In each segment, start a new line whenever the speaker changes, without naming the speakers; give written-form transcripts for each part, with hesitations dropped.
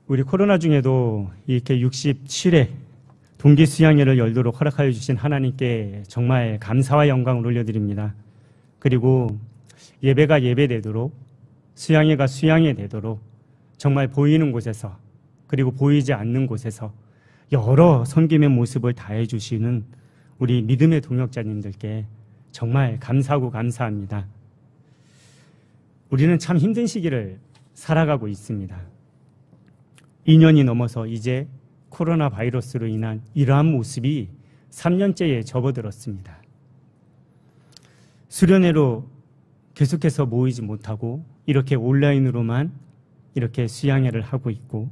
우리 코로나 중에도 이렇게 67회 동기 수양회를 열도록 허락하여 주신 하나님께 정말 감사와 영광을 올려드립니다. 그리고 예배가 예배되도록, 수양회가 수양회 되도록 정말 보이는 곳에서, 그리고 보이지 않는 곳에서 여러 섬김의 모습을 다해 주시는 우리 믿음의 동역자님들께 정말 감사하고 감사합니다. 우리는 참 힘든 시기를 살아가고 있습니다. 2년이 넘어서 이제 코로나 바이러스로 인한 이러한 모습이 3년째에 접어들었습니다. 수련회로 계속해서 모이지 못하고 이렇게 온라인으로만 이렇게 수양회를 하고 있고,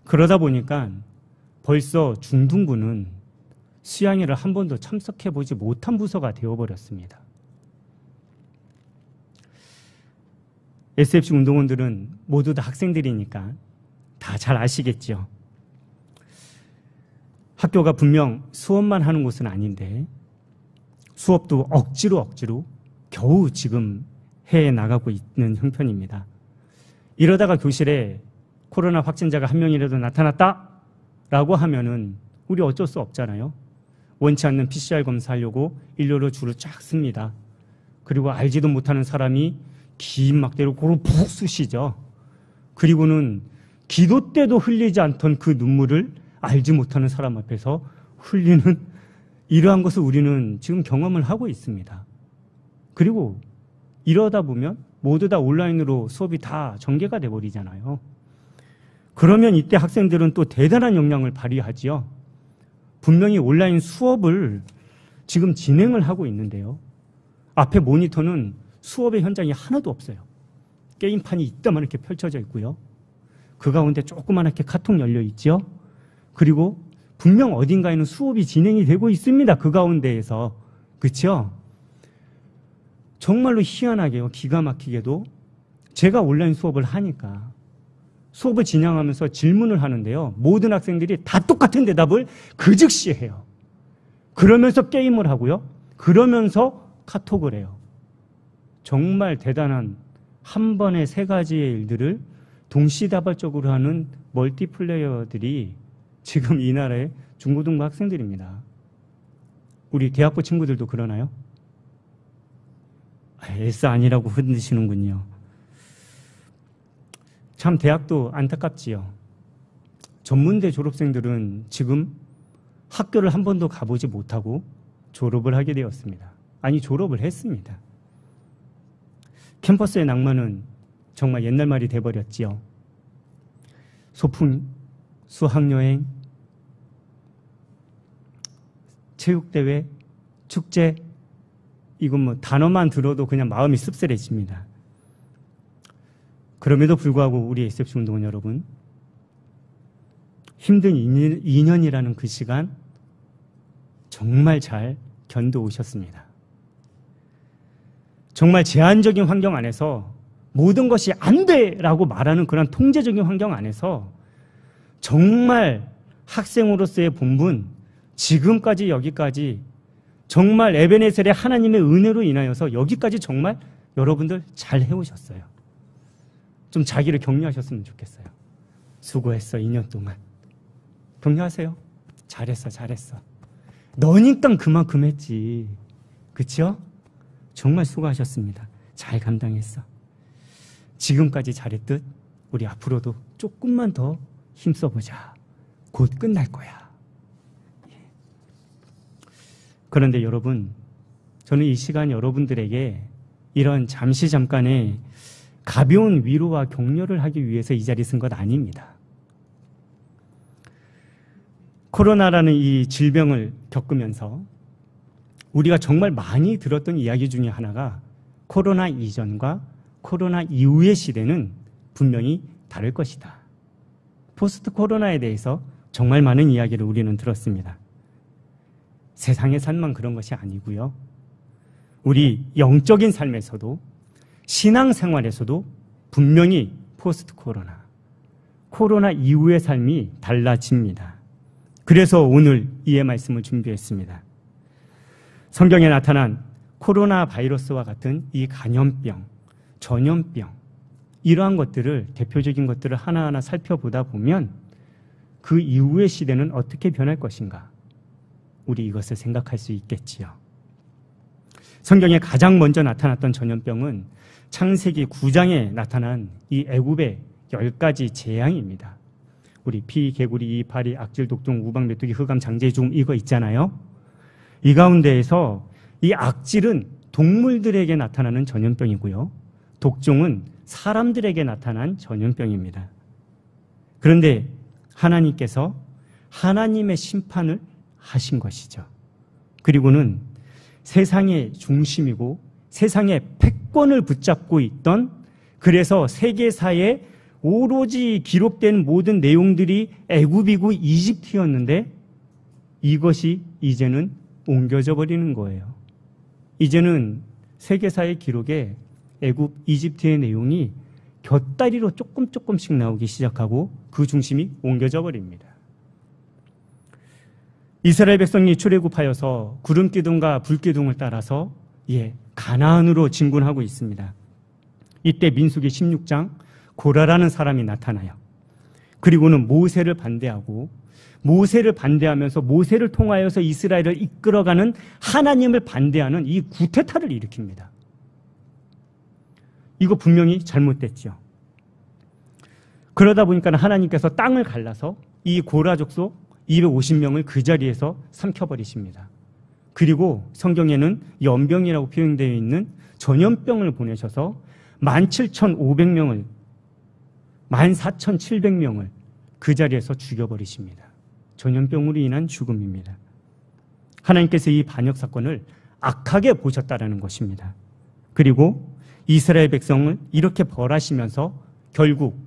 그러다 보니까 벌써 중등부는 수양회를 한 번도 참석해보지 못한 부서가 되어버렸습니다. SFC 운동원들은 모두 다 학생들이니까 다 잘 아시겠죠. 학교가 분명 수업만 하는 곳은 아닌데 수업도 억지로 겨우 지금 해 나가고 있는 형편입니다. 이러다가 교실에 코로나 확진자가 한 명이라도 나타났다라고 하면은 우리 어쩔 수 없잖아요. 원치 않는 PCR 검사하려고 일렬로 줄을 쫙 씁니다. 그리고 알지도 못하는 사람이 긴 막대로 고루 푹 쑤시죠. 그리고는 기도 때도 흘리지 않던 그 눈물을 알지 못하는 사람 앞에서 흘리는 이러한 것을 우리는 지금 경험을 하고 있습니다. 그리고 이러다 보면 모두 다 온라인으로 수업이 다 전개가 돼버리잖아요. 그러면 이때 학생들은 또 대단한 역량을 발휘하지요. 분명히 온라인 수업을 지금 진행을 하고 있는데요. 앞에 모니터는 수업의 현장이 하나도 없어요. 게임판이 이따만 이렇게 펼쳐져 있고요. 그 가운데 조그맣게 카톡 열려 있죠. 그리고 분명 어딘가에는 수업이 진행이 되고 있습니다. 그 가운데에서. 그렇죠? 정말로 희한하게요. 기가 막히게도 제가 온라인 수업을 하니까 수업을 진행하면서 질문을 하는데요. 모든 학생들이 다 똑같은 대답을 그 즉시 해요. 그러면서 게임을 하고요. 그러면서 카톡을 해요. 정말 대단한 한 번에 세 가지의 일들을 동시다발적으로 하는 멀티플레이어들이 지금 이 나라의 중고등부 학생들입니다. 우리 대학부 친구들도 그러나요? S 아니라고 흔드시는군요. 참 대학도 안타깝지요. 전문대 졸업생들은 지금 학교를 한 번도 가보지 못하고 졸업을 하게 되었습니다. 아니, 졸업을 했습니다. 캠퍼스의 낭만은 정말 옛날 말이 돼버렸지요. 소풍, 수학여행, 체육대회, 축제, 이건 뭐 단어만 들어도 그냥 마음이 씁쓸해집니다. 그럼에도 불구하고 우리 SFC 운동원 여러분, 힘든 2년이라는 그 시간 정말 잘 견뎌오셨습니다. 정말 제한적인 환경 안에서 모든 것이 안 돼라고 말하는 그런 통제적인 환경 안에서 정말 학생으로서의 본분, 지금까지 여기까지 정말 에베네셀의 하나님의 은혜로 인하여서 여기까지 정말 여러분들 잘 해오셨어요. 좀 자기를 격려하셨으면 좋겠어요. 수고했어, 2년 동안. 격려하세요. 잘했어. 너니까 그만큼 했지. 그쵸? 정말 수고하셨습니다. 잘 감당했어. 지금까지 잘했듯 우리 앞으로도 조금만 더 힘써보자. 곧 끝날 거야. 그런데 여러분, 저는 이 시간 여러분들에게 이런 잠깐의 가벼운 위로와 격려를 하기 위해서 이 자리에 쓴 것 아닙니다. 코로나라는 이 질병을 겪으면서 우리가 정말 많이 들었던 이야기 중에 하나가 코로나 이전과 코로나 이후의 시대는 분명히 다를 것이다. 포스트 코로나에 대해서 정말 많은 이야기를 우리는 들었습니다. 세상의 삶만 그런 것이 아니고요. 우리 영적인 삶에서도 신앙생활에서도 분명히 포스트 코로나 이후의 삶이 달라집니다. 그래서 오늘 이의 말씀을 준비했습니다. 성경에 나타난 코로나 바이러스와 같은 이 감염병, 전염병, 이러한 것들을, 대표적인 것들을 하나하나 살펴보다 보면 그 이후의 시대는 어떻게 변할 것인가, 우리 이것을 생각할 수 있겠지요. 성경에 가장 먼저 나타났던 전염병은 창세기 9장에 나타난 이 애굽의 10가지 재앙입니다. 우리 피, 개구리, 이, 파리, 악질, 독종, 우박, 메뚜기, 흑암, 장제, 죽음 이거 있잖아요. 이 가운데에서 이 악질은 동물들에게 나타나는 전염병이고요. 독종은 사람들에게 나타난 전염병입니다. 그런데 하나님께서 하나님의 심판을 하신 것이죠. 그리고는 세상의 중심이고 세상의 패권을 붙잡고 있던, 그래서 세계사에 오로지 기록된 모든 내용들이 애굽이고 이집트였는데 이것이 이제는 옮겨져 버리는 거예요. 이제는 세계사의 기록에 애굽, 이집트의 내용이 곁다리로 조금씩 나오기 시작하고 그 중심이 옮겨져 버립니다. 이스라엘 백성이 출애굽하여서 구름기둥과 불기둥을 따라서 가나안으로 진군하고 있습니다. 이때 민수기 16장 고라라는 사람이 나타나요. 그리고는 모세를 반대하고, 모세를 반대하면서 모세를 통하여서 이스라엘을 이끌어가는 하나님을 반대하는 이 구테타를 일으킵니다. 이거 분명히 잘못됐죠. 그러다 보니까 하나님께서 땅을 갈라서 이 고라 족속 250명을 그 자리에서 삼켜버리십니다. 그리고 성경에는 연병이라고 표현되어 있는 전염병을 보내셔서 17,500명을, 14,700명을 그 자리에서 죽여버리십니다. 전염병으로 인한 죽음입니다. 하나님께서 이 반역 사건을 악하게 보셨다라는 것입니다. 그리고 이스라엘 백성을 이렇게 벌하시면서 결국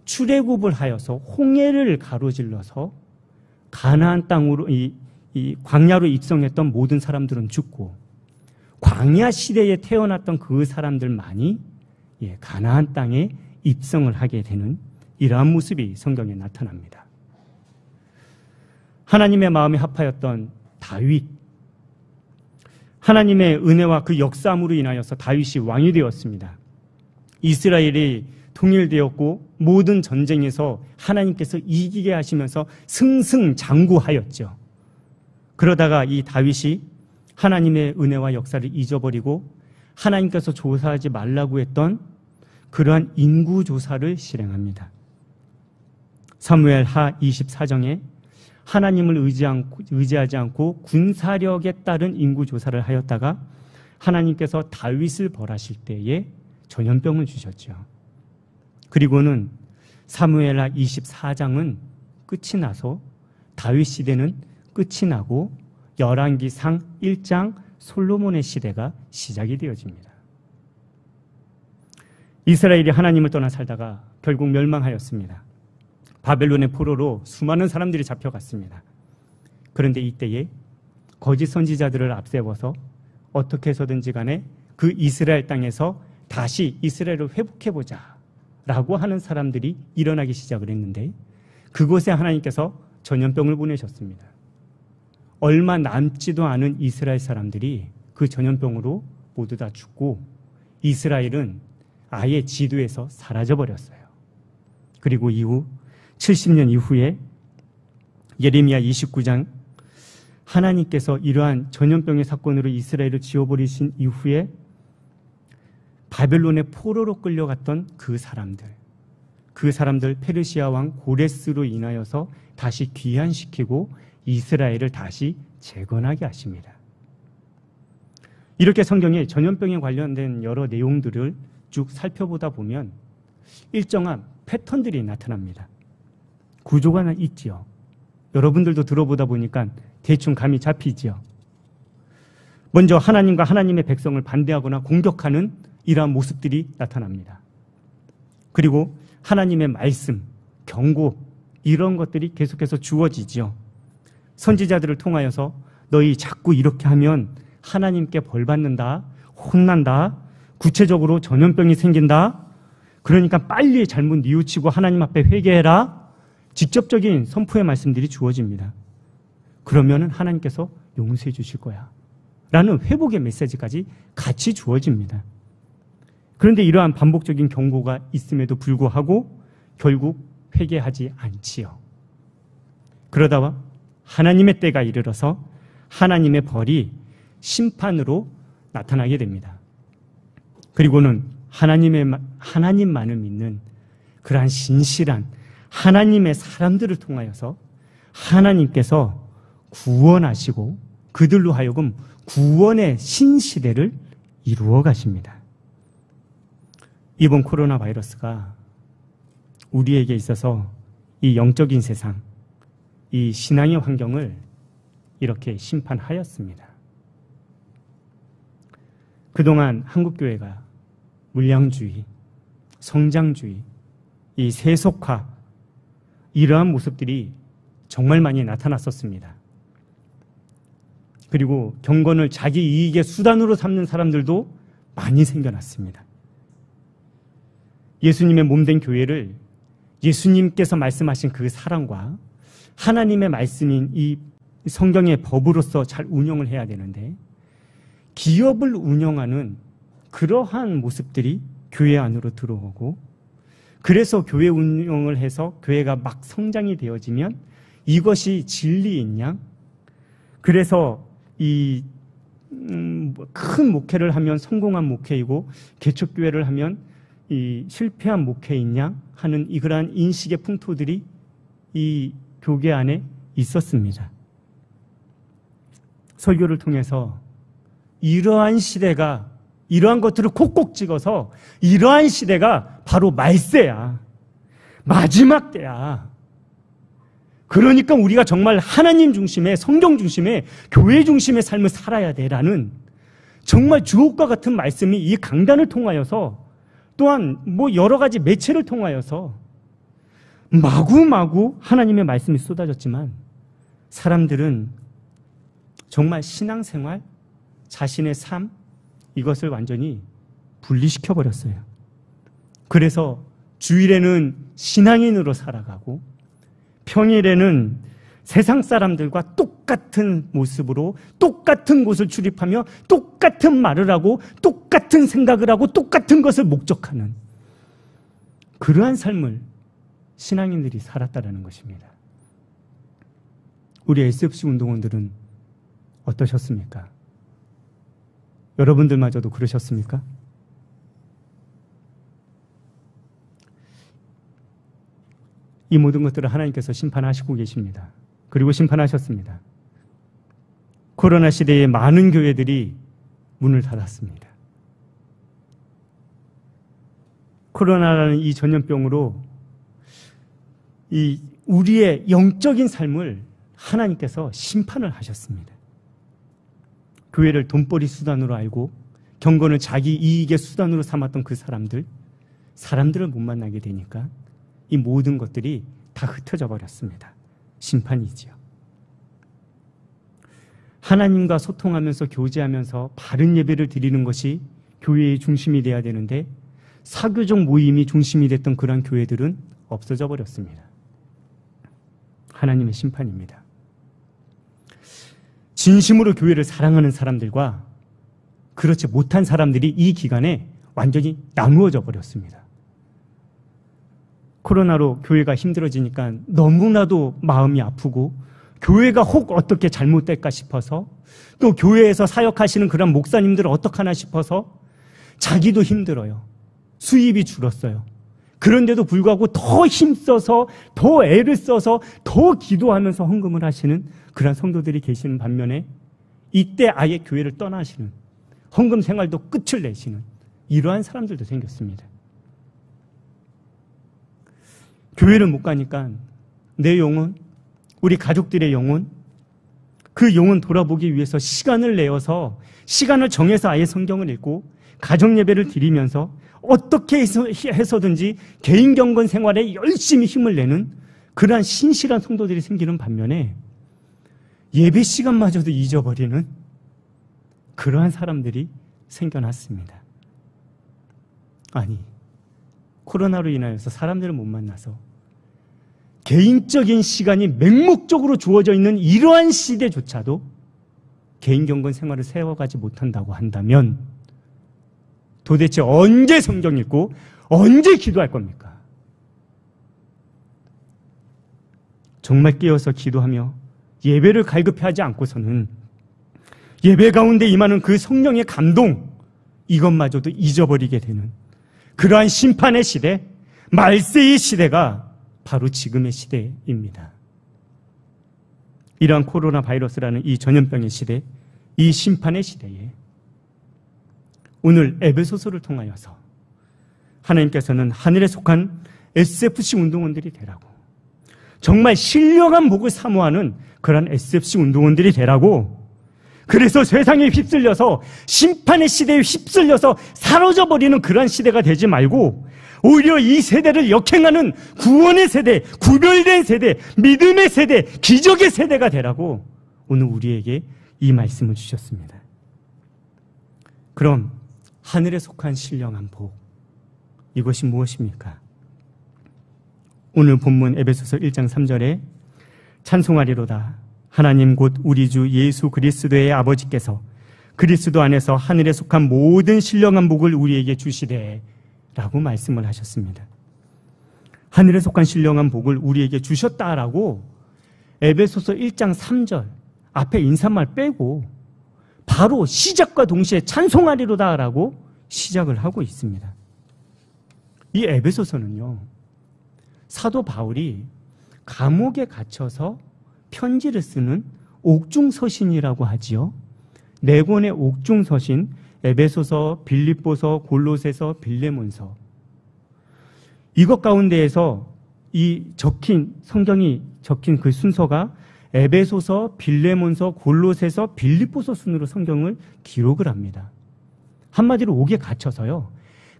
출애굽을 하여서 홍해를 가로질러서 가나안 땅으로, 이 광야로 입성했던 모든 사람들은 죽고, 광야 시대에 태어났던 그 사람들만이 가나안 땅에 입성을 하게 되는 이러한 모습이 성경에 나타납니다. 하나님의 마음에 합하였던 다윗, 하나님의 은혜와 그 역사함으로 인하여서 다윗이 왕이 되었습니다. 이스라엘이 통일되었고 모든 전쟁에서 하나님께서 이기게 하시면서 승승장구하였죠. 그러다가 이 다윗이 하나님의 은혜와 역사를 잊어버리고 하나님께서 조사하지 말라고 했던 그러한 인구조사를 실행합니다. 사무엘하 24장에 하나님을 의지하지 않고 군사력에 따른 인구조사를 하였다가 하나님께서 다윗을 벌하실 때에 전염병을 주셨죠. 그리고는 사무엘하 24장은 끝이 나서 다윗 시대는 끝이 나고 열왕기상 1장 솔로몬의 시대가 시작이 되어집니다. 이스라엘이 하나님을 떠나 살다가 결국 멸망하였습니다. 바벨론의 포로로 수많은 사람들이 잡혀갔습니다. 그런데 이때에 거짓 선지자들을 앞세워서 어떻게 해서든지 간에 그 이스라엘 땅에서 다시 이스라엘을 회복해보자 라고 하는 사람들이 일어나기 시작을 했는데, 그곳에 하나님께서 전염병을 보내셨습니다. 얼마 남지도 않은 이스라엘 사람들이 그 전염병으로 모두 다 죽고 이스라엘은 아예 지도에서 사라져버렸어요. 그리고 이후 70년 이후에 예레미야 29장, 하나님께서 이러한 전염병의 사건으로 이스라엘을 지워버리신 이후에 바벨론의 포로로 끌려갔던 그 사람들 페르시아 왕 고레스로 인하여서 다시 귀환시키고 이스라엘을 다시 재건하게 하십니다. 이렇게 성경에 전염병에 관련된 여러 내용들을 쭉 살펴보다 보면 일정한 패턴들이 나타납니다. 구조가 있지요. 여러분들도 들어보다 보니까 대충 감이 잡히지요. 먼저 하나님과 하나님의 백성을 반대하거나 공격하는 이러한 모습들이 나타납니다. 그리고 하나님의 말씀, 경고, 이런 것들이 계속해서 주어지지요. 선지자들을 통하여서 너희 자꾸 이렇게 하면 하나님께 벌 받는다, 혼난다, 구체적으로 전염병이 생긴다, 그러니까 빨리 잘못 뉘우치고 하나님 앞에 회개해라, 직접적인 선포의 말씀들이 주어집니다. 그러면 하나님께서 용서해 주실 거야 라는 회복의 메시지까지 같이 주어집니다. 그런데 이러한 반복적인 경고가 있음에도 불구하고 결국 회개하지 않지요. 그러다가 하나님의 때가 이르러서 하나님의 벌이 심판으로 나타나게 됩니다. 그리고는 하나님만을 믿는 그러한 신실한 하나님의 사람들을 통하여서 하나님께서 구원하시고 그들로 하여금 구원의 신시대를 이루어 가십니다. 이번 코로나 바이러스가 우리에게 있어서 이 영적인 세상, 이 신앙의 환경을 이렇게 심판하였습니다. 그동안 한국교회가 물량주의, 성장주의, 이 세속화, 이러한 모습들이 정말 많이 나타났었습니다. 그리고 경건을 자기 이익의 수단으로 삼는 사람들도 많이 생겨났습니다. 예수님의 몸된 교회를 예수님께서 말씀하신 그 사랑과 하나님의 말씀인 이 성경의 법으로서 잘 운영을 해야 되는데, 기업을 운영하는 그러한 모습들이 교회 안으로 들어오고, 그래서 교회 운영을 해서 교회가 막 성장이 되어지면 이것이 진리인 양, 그래서 이 큰 목회를 하면 성공한 목회이고 개척교회를 하면 이 실패한 목회인 양 하는 이러한 인식의 풍토들이 이 교계 안에 있었습니다. 설교를 통해서 이러한 시대가, 이러한 것들을 콕콕 찍어서 이러한 시대가 바로 말세야, 마지막 때야. 그러니까 우리가 정말 하나님 중심의, 성경 중심의, 교회 중심의 삶을 살아야 돼라는 정말 주옥과 같은 말씀이 이 강단을 통하여서, 또한 여러 가지 매체를 통하여서 마구마구 하나님의 말씀이 쏟아졌지만, 사람들은 정말 신앙생활, 자신의 삶, 이것을 완전히 분리시켜 버렸어요. 그래서 주일에는 신앙인으로 살아가고 평일에는 세상 사람들과 똑같은 모습으로 똑같은 곳을 출입하며 똑같은 말을 하고 똑같은 생각을 하고 똑같은 것을 목적하는 그러한 삶을 신앙인들이 살았다는 것입니다. 우리 SFC 운동원들은 어떠셨습니까? 여러분들마저도 그러셨습니까? 이 모든 것들을 하나님께서 심판하시고 계십니다. 그리고 심판하셨습니다. 코로나 시대에 많은 교회들이 문을 닫았습니다. 코로나라는 이 전염병으로 우리의 영적인 삶을 하나님께서 심판을 하셨습니다. 교회를 돈벌이 수단으로 알고 경건을 자기 이익의 수단으로 삼았던 그 사람들을 못 만나게 되니까 이 모든 것들이 다 흩어져 버렸습니다. 심판이지요. 하나님과 소통하면서 교제하면서 바른 예배를 드리는 것이 교회의 중심이 돼야 되는데, 사교적 모임이 중심이 됐던 그런 교회들은 없어져 버렸습니다. 하나님의 심판입니다. 진심으로 교회를 사랑하는 사람들과 그렇지 못한 사람들이 이 기간에 완전히 나누어져 버렸습니다. 코로나로 교회가 힘들어지니까 너무나도 마음이 아프고, 교회가 혹 어떻게 잘못될까 싶어서, 또 교회에서 사역하시는 그런 목사님들은 어떡하나 싶어서 자기도 힘들어요. 수입이 줄었어요. 그런데도 불구하고 더 힘써서, 더 애를 써서, 더 기도하면서 헌금을 하시는 그런 성도들이 계시는 반면에, 이때 아예 교회를 떠나시는, 헌금 생활도 끝을 내시는 이러한 사람들도 생겼습니다. 교회를 못 가니까 내 영혼, 우리 가족들의 영혼, 그 영혼 돌아보기 위해서 시간을 내어서, 시간을 정해서 아예 성경을 읽고 가정 예배를 드리면서 어떻게 해서든지 개인 경건 생활에 열심히 힘을 내는 그러한 신실한 성도들이 생기는 반면에, 예배 시간마저도 잊어버리는 그러한 사람들이 생겨났습니다. 아니, 코로나로 인하여서 사람들을 못 만나서 개인적인 시간이 맹목적으로 주어져 있는 이러한 시대조차도 개인 경건 생활을 세워가지 못한다고 한다면, 도대체 언제 성경 읽고 언제 기도할 겁니까? 정말 깨어서 기도하며 예배를 갈급해하지 않고서는 예배 가운데 임하는 그 성령의 감동, 이것마저도 잊어버리게 되는 그러한 심판의 시대, 말세의 시대가 바로 지금의 시대입니다. 이러한 코로나 바이러스라는 이 전염병의 시대, 이 심판의 시대에 오늘 에베소서를 통하여서 하나님께서는 하늘에 속한 SFC 운동원들이 되라고, 정말 신령한 복을 사모하는 그런 SFC 운동원들이 되라고, 그래서 세상에 휩쓸려서 심판의 시대에 휩쓸려서 사라져버리는 그런 시대가 되지 말고 오히려 이 세대를 역행하는 구원의 세대, 구별된 세대, 믿음의 세대, 기적의 세대가 되라고 오늘 우리에게 이 말씀을 주셨습니다. 그럼 하늘에 속한 신령한 복, 이것이 무엇입니까? 오늘 본문 에베소서 1장 3절에 찬송하리로다 하나님 곧 우리 주 예수 그리스도의 아버지께서 그리스도 안에서 하늘에 속한 모든 신령한 복을 우리에게 주시되 라고 말씀을 하셨습니다. 하늘에 속한 신령한 복을 우리에게 주셨다라고 에베소서 1장 3절 앞에 인사말 빼고 바로 시작과 동시에 찬송하리로다라고 시작을 하고 있습니다. 이 에베소서는요, 사도 바울이 감옥에 갇혀서 편지를 쓰는 옥중서신이라고 하지요. 네 권의 옥중서신, 에베소서, 빌립보서, 골로새서, 빌레몬서, 이것 가운데에서 이 성경이 적힌 그 순서가 에베소서, 빌레몬서, 골로새서, 빌립보서 순으로 성경을 기록을 합니다. 한마디로 옥에 갇혀서요,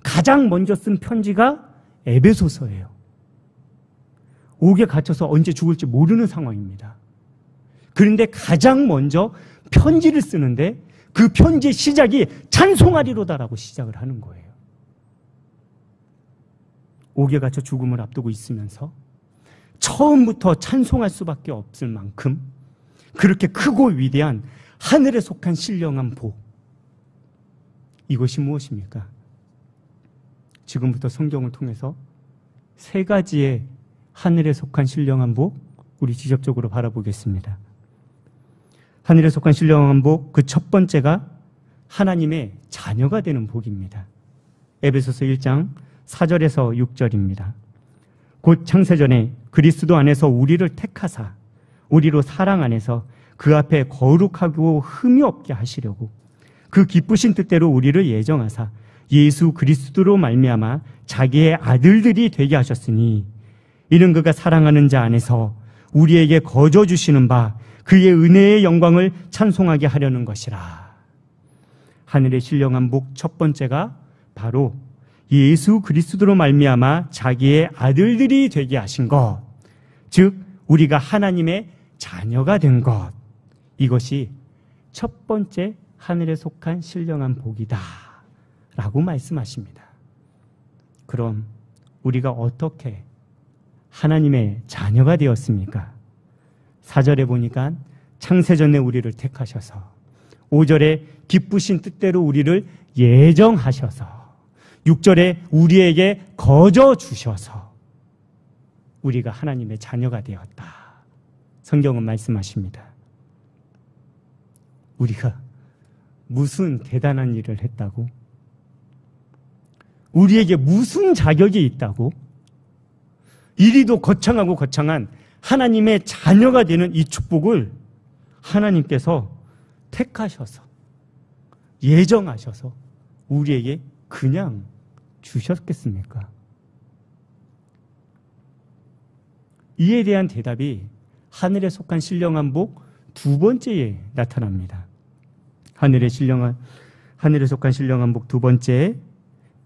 가장 먼저 쓴 편지가 에베소서예요. 옥에 갇혀서 언제 죽을지 모르는 상황입니다. 그런데 가장 먼저 편지를 쓰는데 그 편지의 시작이 찬송하리로다라고 시작을 하는 거예요. 옥에 갇혀 죽음을 앞두고 있으면서 처음부터 찬송할 수밖에 없을 만큼 그렇게 크고 위대한 하늘에 속한 신령한 복, 이것이 무엇입니까? 지금부터 성경을 통해서 세 가지의 하늘에 속한 신령한 복, 우리 지적적으로 바라보겠습니다. 하늘에 속한 신령한 복, 그 첫 번째가 하나님의 자녀가 되는 복입니다. 에베소서 1장 4절에서 6절입니다. 곧 창세전에 그리스도 안에서 우리를 택하사 우리로 사랑 안에서 그 앞에 거룩하고 흠이 없게 하시려고 그 기쁘신 뜻대로 우리를 예정하사 예수 그리스도로 말미암아 자기의 아들들이 되게 하셨으니 이는 그가 사랑하는 자 안에서 우리에게 거저 주시는 바 그의 은혜의 영광을 찬송하게 하려는 것이라. 하늘의 신령한 복 첫 번째가 바로 예수 그리스도로 말미암아 자기의 아들들이 되게 하신 것, 즉 우리가 하나님의 자녀가 된 것, 이것이 첫 번째 하늘에 속한 신령한 복이다 라고 말씀하십니다. 그럼 우리가 어떻게 하나님의 자녀가 되었습니까? 4절에 보니까 창세전에 우리를 택하셔서, 5절에 기쁘신 뜻대로 우리를 예정하셔서, 6절에 우리에게 거저 주셔서 우리가 하나님의 자녀가 되었다. 성경은 말씀하십니다. 우리가 무슨 대단한 일을 했다고? 우리에게 무슨 자격이 있다고? 이리도 거창하고 거창한 하나님의 자녀가 되는 이 축복을 하나님께서 택하셔서 예정하셔서 우리에게 그냥 주셨겠습니까? 이에 대한 대답이 하늘에 속한 신령한 복 두 번째에 나타납니다. 하늘에 속한 신령한 복 두 번째,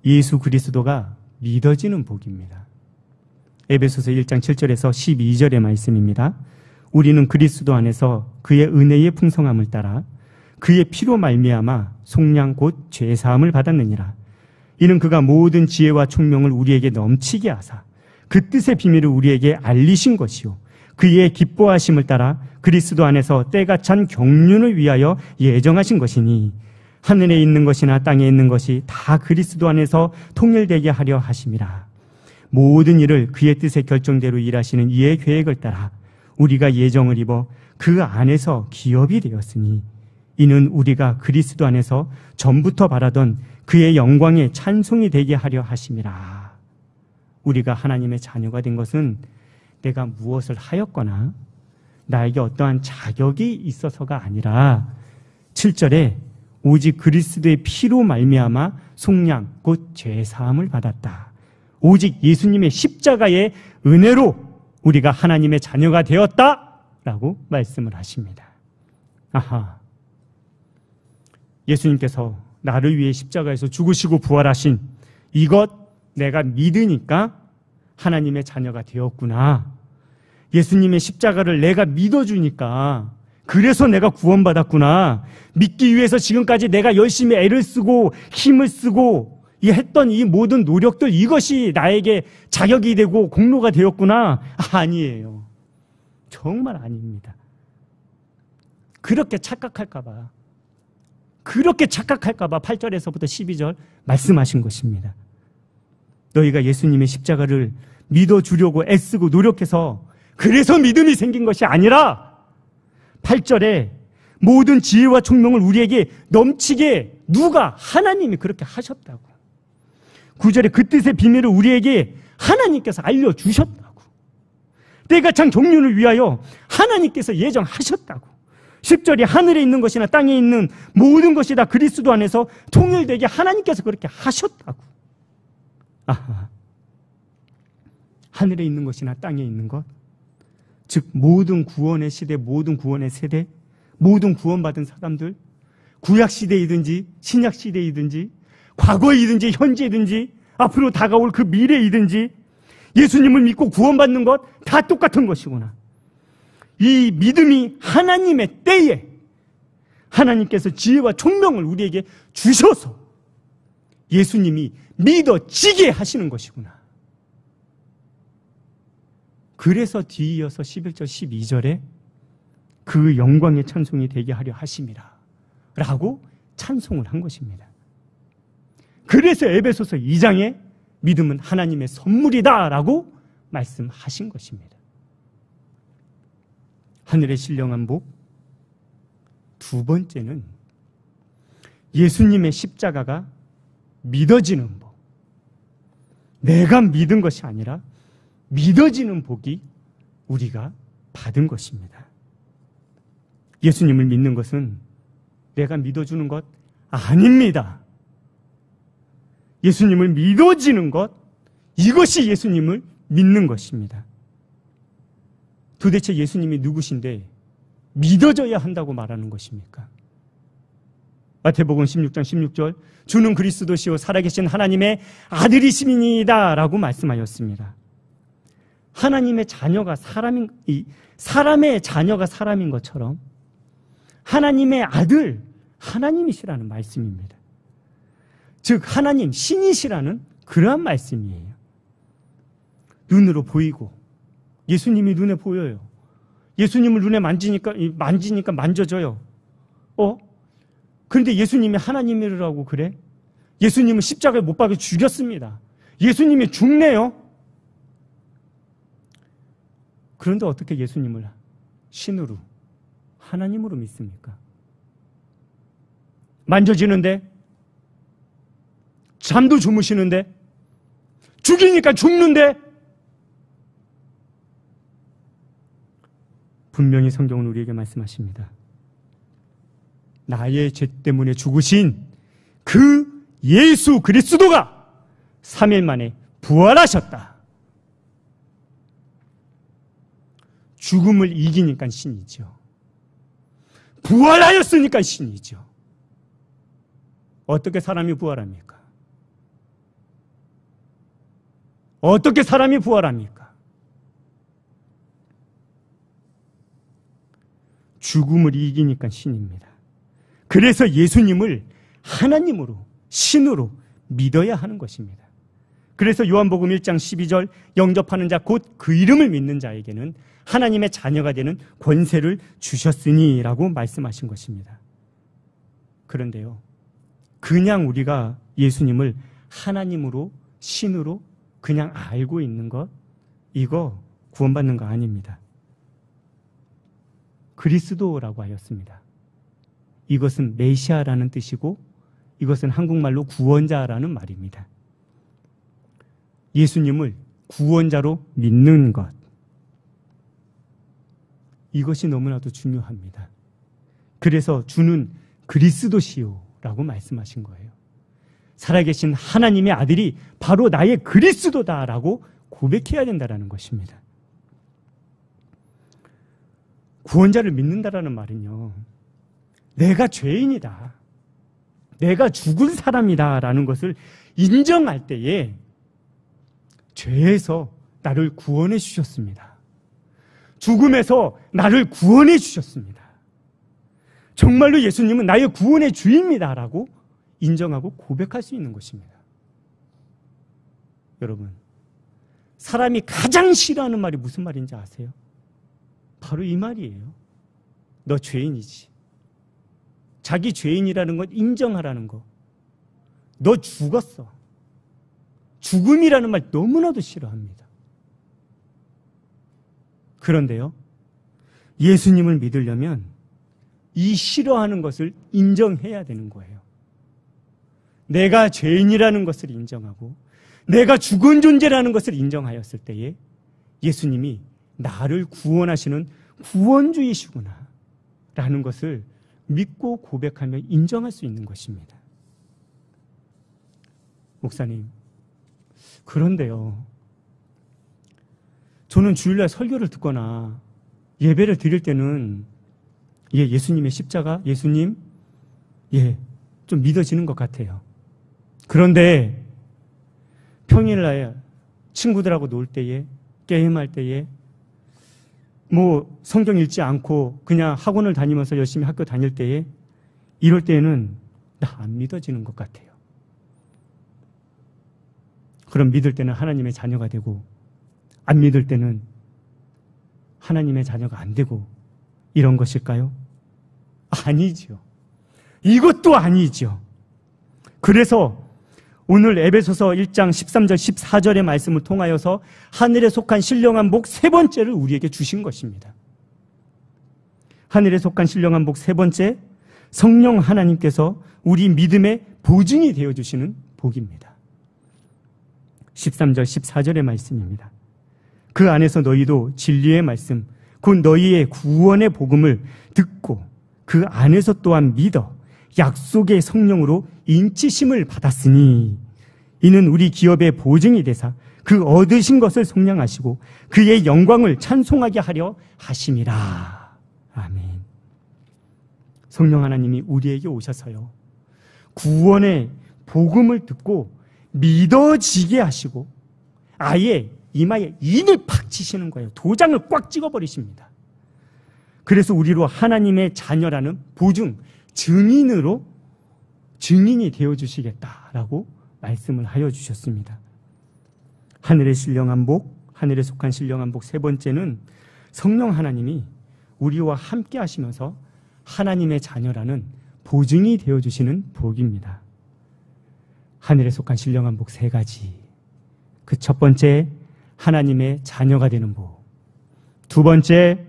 예수 그리스도가 믿어지는 복입니다. 에베소서 1장 7절에서 12절의 말씀입니다. 우리는 그리스도 안에서 그의 은혜의 풍성함을 따라 그의 피로 말미암아 속량 곧 죄사함을 받았느니라. 이는 그가 모든 지혜와 총명을 우리에게 넘치게 하사 그 뜻의 비밀을 우리에게 알리신 것이요 그의 기뻐하심을 따라 그리스도 안에서 때가 찬 경륜을 위하여 예정하신 것이니 하늘에 있는 것이나 땅에 있는 것이 다 그리스도 안에서 통일되게 하려 하심이라. 모든 일을 그의 뜻의 결정대로 일하시는 이의 계획을 따라 우리가 예정을 입어 그 안에서 기업이 되었으니 이는 우리가 그리스도 안에서 전부터 바라던 그의 영광의 찬송이 되게 하려 하심이라. 우리가 하나님의 자녀가 된 것은 내가 무엇을 하였거나 나에게 어떠한 자격이 있어서가 아니라 7절에 오직 그리스도의 피로 말미암아 속량 곧 죄사함을 받았다. 오직 예수님의 십자가의 은혜로 우리가 하나님의 자녀가 되었다라고 말씀을 하십니다. 아하, 예수님께서 나를 위해 십자가에서 죽으시고 부활하신 이것 내가 믿으니까 하나님의 자녀가 되었구나. 예수님의 십자가를 내가 믿어주니까 그래서 내가 구원받았구나. 믿기 위해서 지금까지 내가 열심히 애를 쓰고 힘을 쓰고 했던 이 모든 노력들, 이것이 나에게 자격이 되고 공로가 되었구나. 아니에요. 정말 아닙니다. 그렇게 착각할까봐 8절에서부터 12절 말씀하신 것입니다. 너희가 예수님의 십자가를 믿어주려고 애쓰고 노력해서 그래서 믿음이 생긴 것이 아니라 8절에 모든 지혜와 총명을 우리에게 넘치게 누가? 하나님이 그렇게 하셨다고. 9절에 그 뜻의 비밀을 우리에게 하나님께서 알려주셨다고. 때가 찬 종륜을 위하여 하나님께서 예정하셨다고. 10절에 하늘에 있는 것이나 땅에 있는 모든 것이 다 그리스도 안에서 통일되게 하나님께서 그렇게 하셨다고. 아하. 하늘에 있는 것이나 땅에 있는 것, 즉 모든 구원의 시대, 모든 구원의 세대, 모든 구원받은 사람들, 구약시대이든지 신약시대이든지 과거이든지 현재이든지 앞으로 다가올 그 미래이든지 예수님을 믿고 구원받는 것 다 똑같은 것이구나. 이 믿음이 하나님의 때에 하나님께서 지혜와 총명을 우리에게 주셔서 예수님이 믿어지게 하시는 것이구나. 그래서 뒤이어서 11절 12절에 그 영광의 찬송이 되게 하려 하심이라 라고 찬송을 한 것입니다. 그래서 에베소서 2장에 믿음은 하나님의 선물이다 라고 말씀하신 것입니다. 하늘의 신령한 복. 두 번째는 예수님의 십자가가 믿어지는 복. 내가 믿은 것이 아니라 믿어지는 복이 우리가 받은 것입니다. 예수님을 믿는 것은 내가 믿어주는 것 아닙니다. 예수님을 믿어지는 것, 이것이 예수님을 믿는 것입니다. 도대체 예수님이 누구신데 믿어져야 한다고 말하는 것입니까? 마태복음 16장 16절, 주는 그리스도시요 살아계신 하나님의 아들이심이니이다 라고 말씀하였습니다. 하나님의 자녀가 사람의 자녀가 사람인 것처럼 하나님의 아들, 하나님이시라는 말씀입니다. 즉 하나님, 신이시라는 그러한 말씀이에요. 눈으로 보이고 예수님이 눈에 보여요. 예수님을 눈에 만지니까 만져져요. 그런데 예수님이 하나님이라고 그래? 예수님은 십자가에 못 박혀 죽였습니다. 예수님이 죽네요. 그런데 어떻게 예수님을 신으로, 하나님으로 믿습니까? 만져지는데, 잠도 주무시는데, 죽이니까 죽는데, 분명히 성경은 우리에게 말씀하십니다. 나의 죄 때문에 죽으신 그 예수 그리스도가 3일 만에 부활하셨다. 죽음을 이기니까 신이죠. 부활하였으니까 신이죠. 어떻게 사람이 부활합니까? 어떻게 사람이 부활합니까? 죽음을 이기니까 신입니다. 그래서 예수님을 하나님으로, 신으로 믿어야 하는 것입니다. 그래서 요한복음 1장 12절, 영접하는 자 곧 그 이름을 믿는 자에게는 하나님의 자녀가 되는 권세를 주셨으니 라고 말씀하신 것입니다. 그런데요, 그냥 우리가 예수님을 하나님으로, 신으로 그냥 알고 있는 것, 이거 구원받는 거 아닙니다. 그리스도라고 하였습니다. 이것은 메시아라는 뜻이고 이것은 한국말로 구원자라는 말입니다. 예수님을 구원자로 믿는 것, 이것이 너무나도 중요합니다. 그래서 주는 그리스도시요라고 말씀하신 거예요. 살아계신 하나님의 아들이 바로 나의 그리스도다라고 고백해야 된다는 것입니다. 구원자를 믿는다라는 말은요, 내가 죄인이다, 내가 죽은 사람이다 라는 것을 인정할 때에 죄에서 나를 구원해 주셨습니다. 죽음에서 나를 구원해 주셨습니다. 정말로 예수님은 나의 구원의 주입니다 라고 인정하고 고백할 수 있는 것입니다. 여러분, 사람이 가장 싫어하는 말이 무슨 말인지 아세요? 바로 이 말이에요. 너 죄인이지. 자기 죄인이라는 것 인정하라는 거. 너 죽었어. 죽음이라는 말 너무나도 싫어합니다. 그런데요, 예수님을 믿으려면 이 싫어하는 것을 인정해야 되는 거예요. 내가 죄인이라는 것을 인정하고 내가 죽은 존재라는 것을 인정하였을 때에 예수님이 나를 구원하시는 구원주이시구나 라는 것을 믿고 고백하며 인정할 수 있는 것입니다. 목사님, 그런데요, 저는 주일날 설교를 듣거나 예배를 드릴 때는 예수님의 십자가, 예수님, 좀 믿어지는 것 같아요. 그런데 평일날 친구들하고 놀 때에, 게임할 때에, 성경 읽지 않고 그냥 학원을 다니면서 열심히 학교 다닐 때에, 이럴 때에는 나 안 믿어지는 것 같아요. 그럼 믿을 때는 하나님의 자녀가 되고, 안 믿을 때는 하나님의 자녀가 안 되고, 이런 것일까요? 아니죠. 이것도 아니죠. 그래서 오늘 에베소서 1장 13절 14절의 말씀을 통하여서 하늘에 속한 신령한 복 세 번째를 우리에게 주신 것입니다. 하늘에 속한 신령한 복 세 번째, 성령 하나님께서 우리 믿음의 보증이 되어주시는 복입니다. 13절 14절의 말씀입니다. 그 안에서 너희도 진리의 말씀, 곧 너희의 구원의 복음을 듣고 그 안에서 또한 믿어 약속의 성령으로 인치심을 받았으니 이는 우리 기업의 보증이 되사 그 얻으신 것을 속량하시고 그의 영광을 찬송하게 하려 하심이라. 아멘. 성령 하나님이 우리에게 오셔서요, 구원의 복음을 듣고 믿어지게 하시고 아예 이마에 인을 팍 치시는 거예요. 도장을 꽉 찍어버리십니다. 그래서 우리로 하나님의 자녀라는 보증, 증인으로 증인이 되어주시겠다라고 말씀을 하여 주셨습니다. 하늘의 신령한 복, 하늘에 속한 신령한 복 세 번째는 성령 하나님이 우리와 함께 하시면서 하나님의 자녀라는 보증이 되어주시는 복입니다. 하늘에 속한 신령한 복 세 가지. 그 첫 번째, 하나님의 자녀가 되는 복. 두 번째,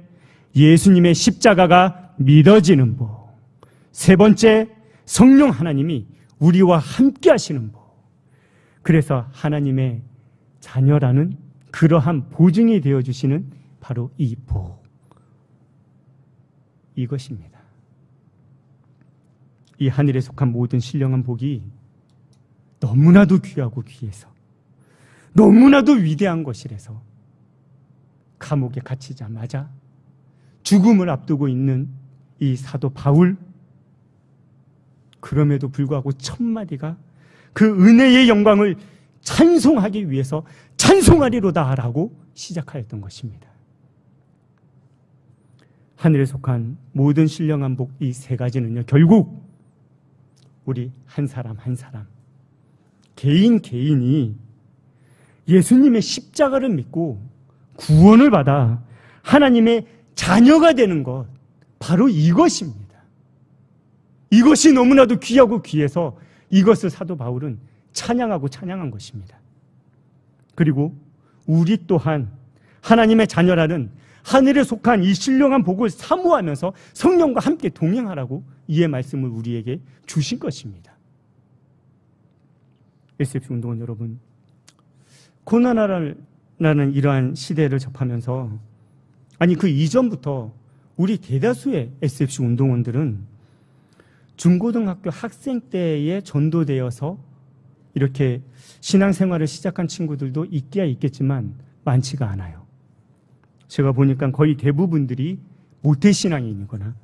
예수님의 십자가가 믿어지는 복. 세 번째, 성령 하나님이 우리와 함께 하시는 복. 그래서 하나님의 자녀라는 그러한 보증이 되어주시는 바로 이 복, 이것입니다. 이 하늘에 속한 모든 신령한 복이 너무나도 귀하고 귀해서 너무나도 위대한 것이라서 감옥에 갇히자마자 죽음을 앞두고 있는 이 사도 바울, 그럼에도 불구하고 첫마디가 그 은혜의 영광을 찬송하기 위해서 찬송하리로다라고 시작하였던 것입니다. 하늘에 속한 모든 신령한 복 이 세 가지는요, 결국 우리 한 사람 한 사람, 개인이 예수님의 십자가를 믿고 구원을 받아 하나님의 자녀가 되는 것, 바로 이것입니다. 이것이 너무나도 귀하고 귀해서 이것을 사도 바울은 찬양한 것입니다. 그리고 우리 또한 하나님의 자녀라는 하늘에 속한 이 신령한 복을 사모하면서 성령과 함께 동행하라고 이의 말씀을 우리에게 주신 것입니다. SFC 운동원 여러분, 고난이라는 이러한 시대를 접하면서, 아니 그 이전부터 우리 대다수의 SFC 운동원들은 중고등학교 학생 때에 전도되어서 이렇게 신앙생활을 시작한 친구들도 있기야 있겠지만 많지가 않아요. 제가 보니까 거의 대부분들이 모태신앙인이거나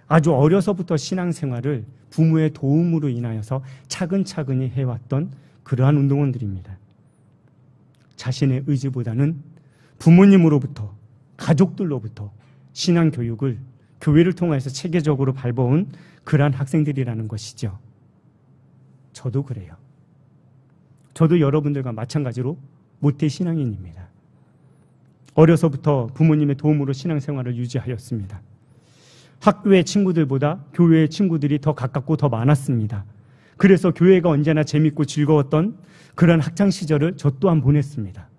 아주 어려서부터 신앙생활을 부모의 도움으로 인하여서 차근차근히 해왔던 그러한 운동원들입니다. 자신의 의지보다는 부모님으로부터, 가족들로부터 신앙교육을 교회를 통해서 체계적으로 밟아온 그러한 학생들이라는 것이죠. 저도 그래요. 저도 여러분들과 마찬가지로 모태신앙인입니다. 어려서부터 부모님의 도움으로 신앙생활을 유지하였습니다. 학교의 친구들보다 교회의 친구들이 더 가깝고 더 많았습니다. 그래서 교회가 언제나 재밌고 즐거웠던 그런 학창시절을 저 또한 보냈습니다.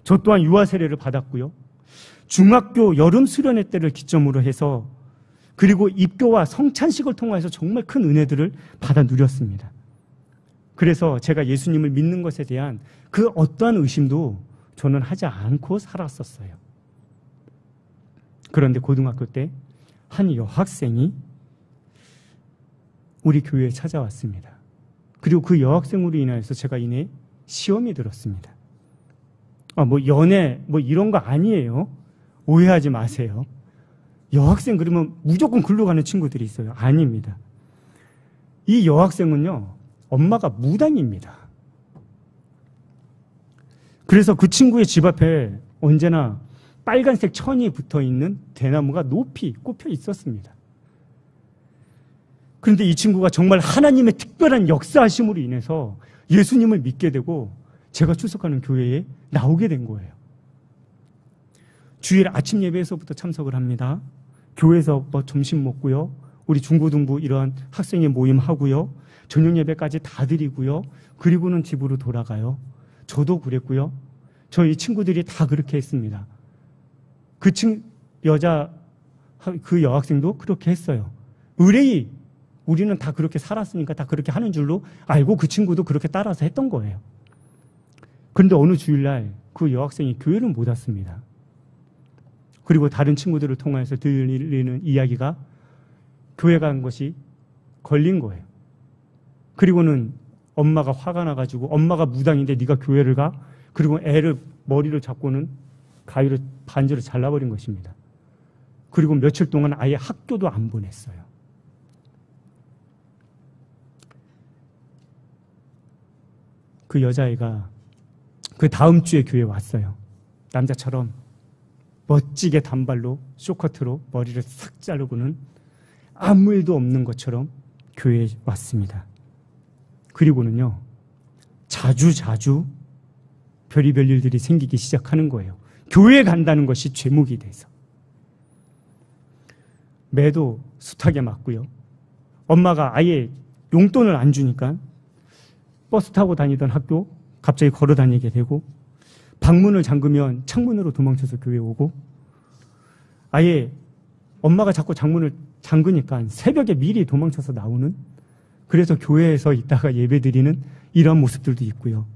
저 또한 유아 세례를 받았고요. 중학교 여름 수련회 때를 기점으로 해서 그리고 입교와 성찬식을 통해서 정말 큰 은혜들을 받아 누렸습니다. 그래서 제가 예수님을 믿는 것에 대한 그 어떠한 의심도 저는 하지 않고 살았었어요. 그런데 고등학교 때 한 여학생이 우리 교회에 찾아왔습니다. 그리고 그 여학생으로 인하여서 제가 이내 시험이 들었습니다. 연애 이런 거 아니에요. 오해하지 마세요. 여학생 그러면 무조건 글로 가는 친구들이 있어요. 아닙니다. 이 여학생은요, 엄마가 무당입니다. 그래서 그 친구의 집 앞에 언제나 빨간색 천이 붙어있는 대나무가 높이 꼽혀 있었습니다. 그런데 이 친구가 정말 하나님의 특별한 역사하심으로 인해서 예수님을 믿게 되고 제가 출석하는 교회에 나오게 된 거예요. 주일 아침 예배에서부터 참석을 합니다. 교회에서 점심 먹고요. 우리 중고등부 이러한 학생의 모임 하고요. 저녁 예배까지 다 드리고요. 그리고는 집으로 돌아가요. 저도 그랬고요. 저희 친구들이 다 그렇게 했습니다. 그 여학생도 그렇게 했어요. 의뢰이 우리는 다 그렇게 살았으니까 다 그렇게 하는 줄로 알고 그 친구도 그렇게 따라서 했던 거예요. 그런데 어느 주일날 그 여학생이 교회를 못 왔습니다. 그리고 다른 친구들을 통해서 들리는 이야기가 교회 간 것이 걸린 거예요. 그리고는 엄마가 화가 나가지고 엄마가 무당인데 네가 교회를 가? 그리고 애를 머리를 잡고는 가위로 반지로 잘라버린 것입니다. 그리고 며칠 동안 아예 학교도 안 보냈어요. 그 여자애가 그 다음 주에 교회에 왔어요. 남자처럼 멋지게 단발로 쇼커트로 머리를 싹 자르고는 아무 일도 없는 것처럼 교회에 왔습니다. 그리고는요, 자주 별의별 일들이 생기기 시작하는 거예요. 교회에 간다는 것이 죄목이 돼서. 매도 숱하게 맞고요. 엄마가 아예 용돈을 안 주니까 버스 타고 다니던 학교 갑자기 걸어 다니게 되고, 방문을 잠그면 창문으로 도망쳐서 교회 오고, 아예 엄마가 자꾸 창문을 잠그니까 새벽에 미리 도망쳐서 나오는, 그래서 교회에서 있다가 예배드리는 이런 모습들도 있고요.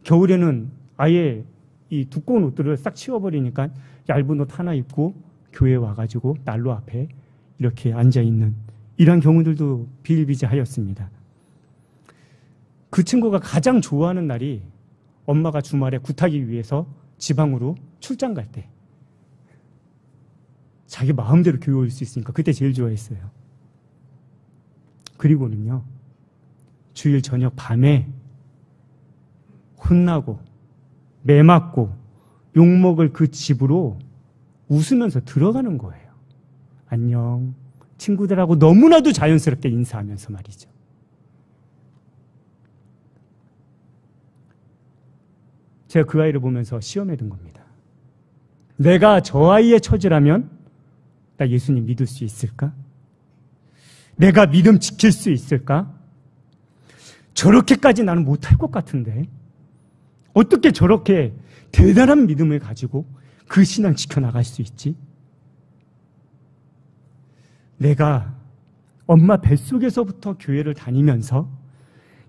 겨울에는 아예 이 두꺼운 옷들을 싹 치워버리니까 얇은 옷 하나 입고 교회에 와가지고 난로 앞에 이렇게 앉아있는 이런 경우들도 비일비재하였습니다. 그 친구가 가장 좋아하는 날이 엄마가 주말에 굿하기 위해서 지방으로 출장 갈 때, 자기 마음대로 교회 올 수 있으니까 그때 제일 좋아했어요. 그리고는요, 주일 저녁 밤에 혼나고 매맞고 욕먹을 그 집으로 웃으면서 들어가는 거예요. 안녕, 친구들하고 너무나도 자연스럽게 인사하면서 말이죠. 제가 그 아이를 보면서 시험에 든 겁니다. 내가 저 아이의 처지라면 나 예수님 믿을 수 있을까? 내가 믿음 지킬 수 있을까? 저렇게까지 나는 못할 것 같은데 어떻게 저렇게 대단한 믿음을 가지고 그 신앙 지켜나갈 수 있지? 내가 엄마 뱃속에서부터 교회를 다니면서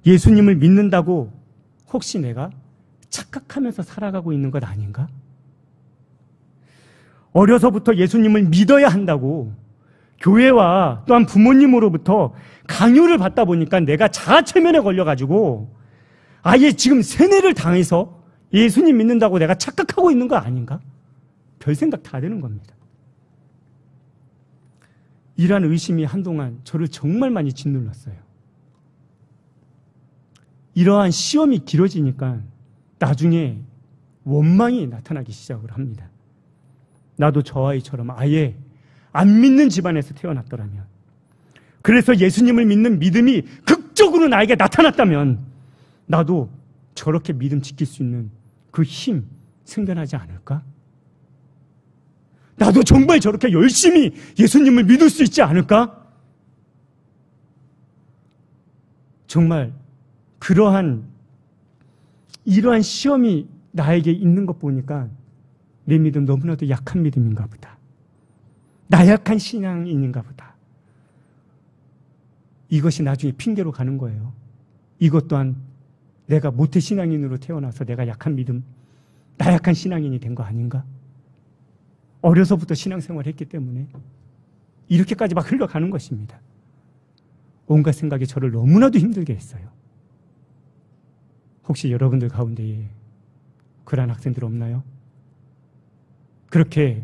예수님을 믿는다고 혹시 내가 착각하면서 살아가고 있는 것 아닌가? 어려서부터 예수님을 믿어야 한다고 교회와 또한 부모님으로부터 강요를 받다 보니까 내가 자아체면에 걸려가지고 아예 지금 세뇌를 당해서 예수님 믿는다고 내가 착각하고 있는 거 아닌가? 별 생각 다 되는 겁니다. 이러한 의심이 한동안 저를 정말 많이 짓눌렀어요. 이러한 시험이 길어지니까 나중에 원망이 나타나기 시작을 합니다. 나도 저 아이처럼 아예 안 믿는 집안에서 태어났더라면, 그래서 예수님을 믿는 믿음이 극적으로 나에게 나타났다면 나도 저렇게 믿음 지킬 수 있는 그 힘 생겨나지 않을까? 나도 정말 저렇게 열심히 예수님을 믿을 수 있지 않을까? 정말 이러한 시험이 나에게 있는 것 보니까 내 믿음 너무나도 약한 믿음인가 보다. 나약한 신앙인인가 보다. 이것이 나중에 핑계로 가는 거예요. 이것 또한 내가 모태 신앙인으로 태어나서 내가 약한 믿음, 나약한 신앙인이 된 거 아닌가? 어려서부터 신앙생활을 했기 때문에 이렇게까지 막 흘러가는 것입니다. 온갖 생각이 저를 너무나도 힘들게 했어요. 혹시 여러분들 가운데에 그러한 학생들 없나요? 그렇게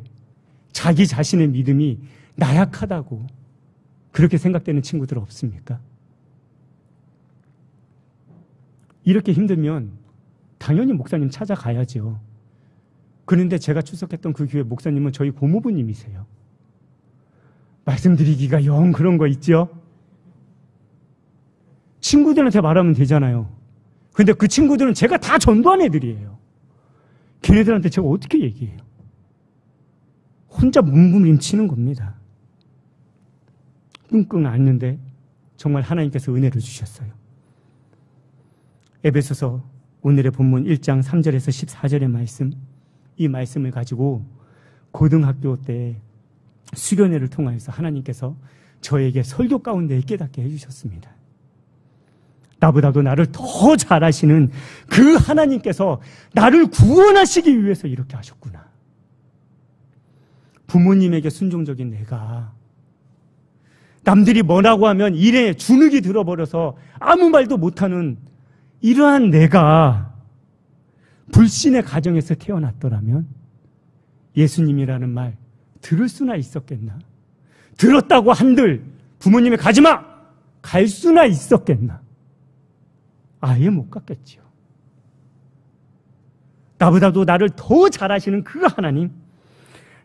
자기 자신의 믿음이 나약하다고 그렇게 생각되는 친구들 없습니까? 이렇게 힘들면 당연히 목사님 찾아가야죠. 그런데 제가 출석했던 그 교회 목사님은 저희 고모부님이세요. 말씀드리기가 영 그런 거 있죠? 친구들한테 말하면 되잖아요. 근데 그 친구들은 제가 다 전도한 애들이에요. 걔네들한테 제가 어떻게 얘기해요? 혼자 몸부림치는 겁니다. 끙끙 앓는데 정말 하나님께서 은혜를 주셨어요. 에베소서 오늘의 본문 1장 3절에서 14절의 말씀, 이 말씀을 가지고 고등학교 때 수련회를 통하여서 하나님께서 저에게 설교 가운데 깨닫게 해주셨습니다. 나보다도 나를 더 잘하시는 그 하나님께서 나를 구원하시기 위해서 이렇게 하셨구나. 부모님에게 순종적인 내가 남들이 뭐라고 하면 일에 주눅이 들어버려서 아무 말도 못하는 이러한 내가 불신의 가정에서 태어났더라면 예수님이라는 말 들을 수나 있었겠나? 들었다고 한들 부모님이 가지마! 갈 수나 있었겠나? 아예 못 갔겠지요. 나보다도 나를 더 잘하시는 그 하나님,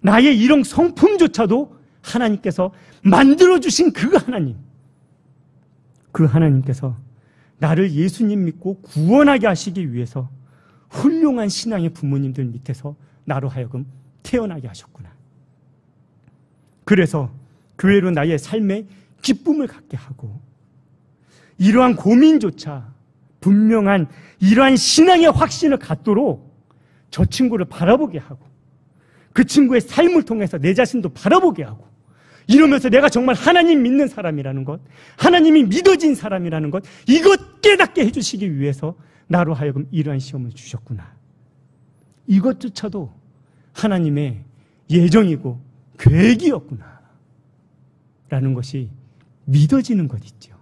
나의 이런 성품조차도 하나님께서 만들어주신 그 하나님, 그 하나님께서 나를 예수님 믿고 구원하게 하시기 위해서 훌륭한 신앙의 부모님들 밑에서 나로 하여금 태어나게 하셨구나. 그래서 교회로 나의 삶에 기쁨을 갖게 하고 이러한 고민조차 분명한 이러한 신앙의 확신을 갖도록 저 친구를 바라보게 하고 그 친구의 삶을 통해서 내 자신도 바라보게 하고 이러면서 내가 정말 하나님 믿는 사람이라는 것, 하나님이 믿어진 사람이라는 것, 이것 깨닫게 해주시기 위해서 나로 하여금 이러한 시험을 주셨구나. 이것조차도 하나님의 예정이고 계획이었구나 라는 것이 믿어지는 것 있죠.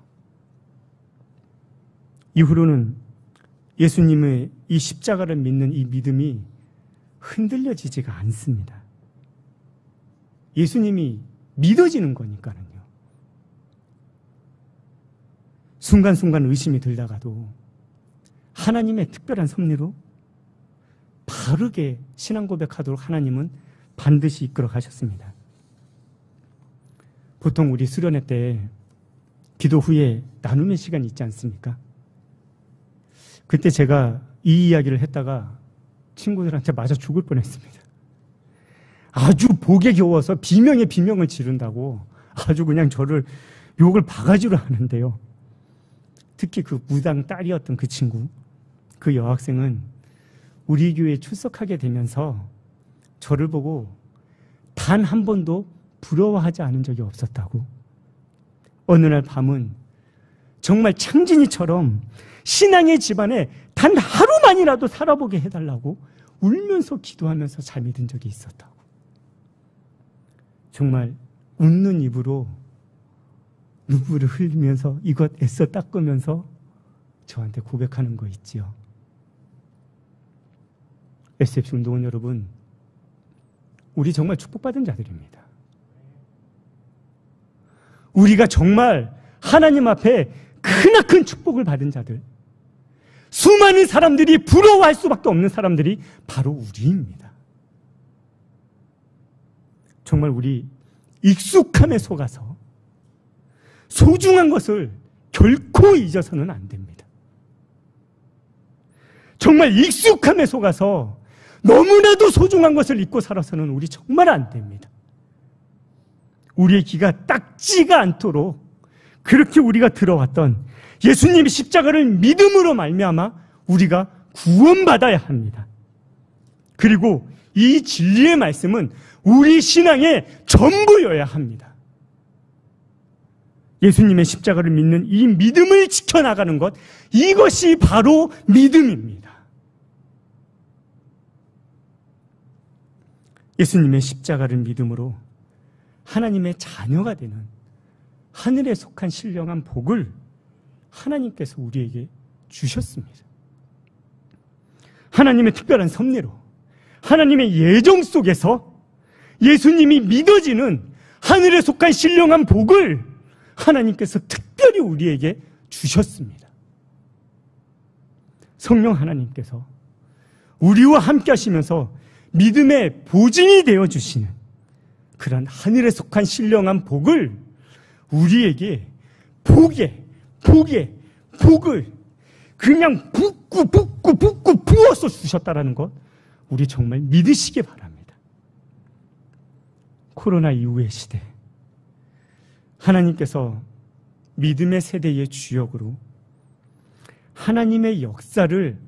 이후로는 예수님의 이 십자가를 믿는 이 믿음이 흔들려지지가 않습니다. 예수님이 믿어지는 거니까요. 순간순간 의심이 들다가도 하나님의 특별한 섭리로 바르게 신앙 고백하도록 하나님은 반드시 이끌어 가셨습니다. 보통 우리 수련회 때 기도 후에 나눔의 시간이 있지 않습니까? 그때 제가 이 이야기를 했다가 친구들한테 맞아 죽을 뻔했습니다. 아주 복에 겨워서 비명에 비명을 지른다고 아주 그냥 저를 욕을 바가지로 하는데요. 특히 그 무당 딸이었던 그 친구, 그 여학생은 우리 교회에 출석하게 되면서 저를 보고 단 한 번도 부러워하지 않은 적이 없었다고. 어느 날 밤은 정말 창진이처럼 신앙의 집안에 단 하루만이라도 살아보게 해달라고 울면서 기도하면서 잠이 든 적이 있었다고. 정말 웃는 입으로 눈물을 흘리면서 이것 애써 닦으면서 저한테 고백하는 거 있지요. SFC 운동원 여러분, 우리 정말 축복받은 자들입니다. 우리가 정말 하나님 앞에 크나큰 축복을 받은 자들, 수많은 사람들이 부러워할 수밖에 없는 사람들이 바로 우리입니다. 정말 우리 익숙함에 속아서 소중한 것을 결코 잊어서는 안 됩니다. 정말 익숙함에 속아서 너무나도 소중한 것을 잊고 살아서는 우리 정말 안 됩니다. 우리의 귀가 닦지가 않도록 그렇게 우리가 들어왔던 예수님의 십자가를 믿음으로 말미암아 우리가 구원받아야 합니다. 그리고 이 진리의 말씀은 우리 신앙의 전부여야 합니다. 예수님의 십자가를 믿는 이 믿음을 지켜나가는 것, 이것이 바로 믿음입니다. 예수님의 십자가를 믿음으로 하나님의 자녀가 되는 하늘에 속한 신령한 복을 하나님께서 우리에게 주셨습니다. 하나님의 특별한 섭리로, 하나님의 예정 속에서 예수님이 믿어지는 하늘에 속한 신령한 복을 하나님께서 특별히 우리에게 주셨습니다. 성령 하나님께서 우리와 함께 하시면서 믿음의 보증이 되어주시는 그런 하늘에 속한 신령한 복을 우리에게 복을 그냥 붓고 부어서 주셨다는 것, 우리 정말 믿으시기 바랍니다. 코로나 이후의 시대, 하나님께서 믿음의 세대의 주역으로 하나님의 역사를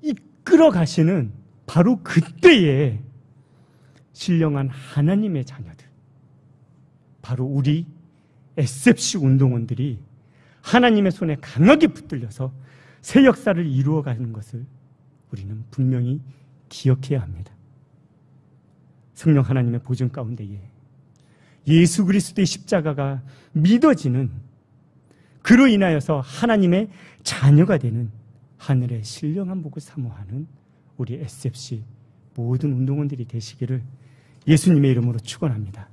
이끌어 가시는 바로 그때에 신령한 하나님의 자녀들, 바로 우리 SFC 운동원들이 하나님의 손에 강하게 붙들려서 새 역사를 이루어가는 것을 우리는 분명히 기억해야 합니다. 성령 하나님의 보증 가운데에 예수 그리스도의 십자가가 믿어지는, 그로 인하여서 하나님의 자녀가 되는 하늘의 신령한 복을 사모하는 우리 SFC 모든 운동원들이 되시기를 예수님의 이름으로 축원합니다.